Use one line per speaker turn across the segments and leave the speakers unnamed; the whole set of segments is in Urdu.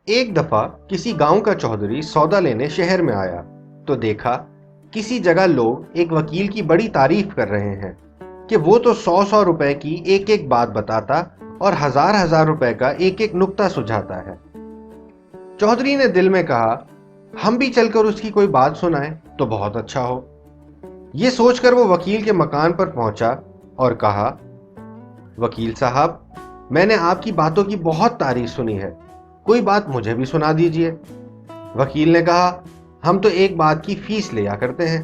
ایک دفعہ کسی گاؤں کا چودھری سودا لینے شہر میں آیا تو دیکھا کسی جگہ لوگ ایک وکیل کی بڑی تعریف کر رہے ہیں کہ وہ تو 100 100 روپے کی ایک ایک بات بتاتا اور 1000 1000 روپے کا ایک ایک نکتہ سجھاتا ہے۔ چودھری نے دل میں کہا ہم بھی چل کر اس کی کوئی بات سنائیں تو بہت اچھا ہو۔ یہ سوچ کر وہ وکیل کے مکان پر پہنچا اور کہا وکیل صاحب، میں نے آپ کی باتوں کی بہت تعریف سنی ہے، کوئی بات مجھے بھی سنا دیجئے۔ وکیل نے کہا ہم تو ایک بات کی فیس لیا کرتے ہیں۔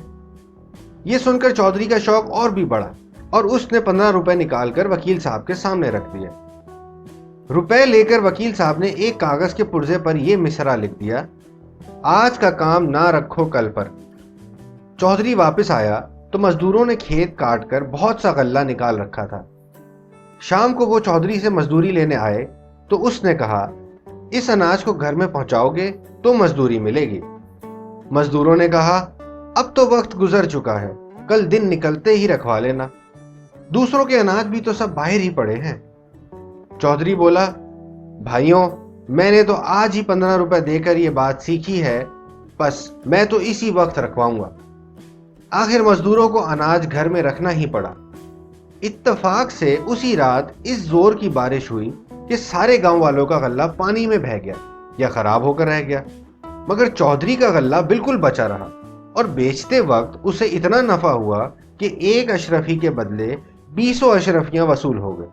یہ سن کر چودھری کا شوق اور بھی بڑھا اور اس نے 15 روپے نکال کر وکیل صاحب کے سامنے رکھ دیے۔ روپے لے کر وکیل صاحب نے ایک کاغذ کے پرزے پر یہ مصرع لکھ دیا، آج کا کام نہ رکھو کل پر۔ چودھری واپس آیا تو مزدوروں نے کھیت کاٹ کر بہت سا غلہ نکال رکھا تھا۔ شام کو وہ چودھری سے مزدوری لینے آئے تو اس نے کہا اس اناج کو گھر میں پہنچاؤ گے تو مزدوری ملے گی۔ مزدوروں نے کہا اب تو وقت گزر چکا ہے، کل دن نکلتے ہی رکھوا لینا، دوسروں کے اناج بھی تو سب باہر ہی پڑے ہیں۔ چودھری بولا بھائیوں، میں نے تو آج ہی 15 روپے دے کر یہ بات سیکھی ہے، بس میں تو اسی وقت رکھواؤں گا۔ آخر مزدوروں کو اناج گھر میں رکھنا ہی پڑا۔ اتفاق سے اسی رات اس زور کی بارش ہوئی کہ سارے گاؤں والوں کا غلہ پانی میں بہہ گیا یا خراب ہو کر رہ گیا، مگر چودھری کا غلہ بالکل بچا رہا اور بیچتے وقت اسے اتنا نفع ہوا کہ ایک اشرفی کے بدلے 20 اشرفیاں وصول ہو گئے۔